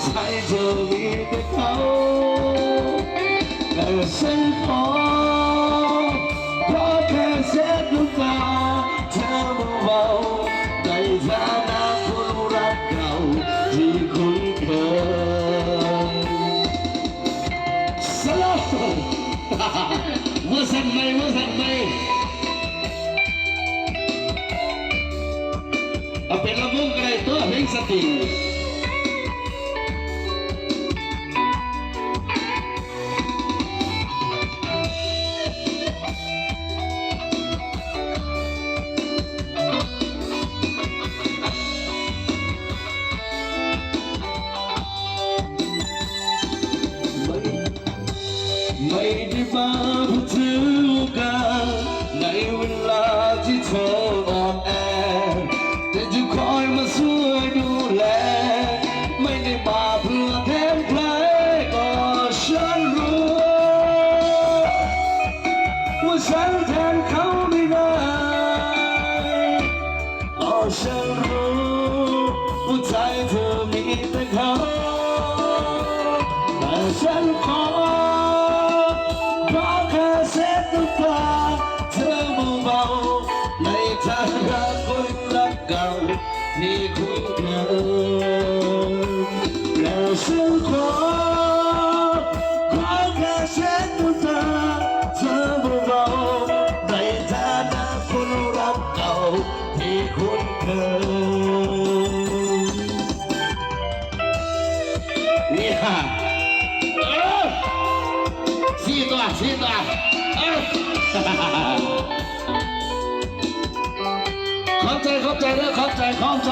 ใจเธอมีแต่เขาแต่ฉันขอแค่เช็ดน้ำตาเธอเบาๆในฐานะคนรักเก่าที่คุ้นเคยสโลว์เวอร์ชันใหม่เอาเป็นลำวงกันเลยตัวเพลงสตริงไม่ได้มาเพื่อถือโอกาสในเวลาที่เธออ่อนแอแต่จะคอยมาช่วยดูแลไม่ได้มาเพื่อแทนใครก็ฉันรู้ว่าฉันแทนเขาไม่ได้ก็ฉันรู้ว่าใจเธอมีแต่เขาแต่ฉันขอแค่เช็ดน้ำตาเธอเบาๆในฐานะคนรักเก่าที่คุ้นเคยและฉันขอแค่เช็ดน้ำตาเธอเบาๆในฐานะคนรักเก่าที่คุ้นเคยเนี่ยสี่ตัวขอบใจเด้อขอบใจ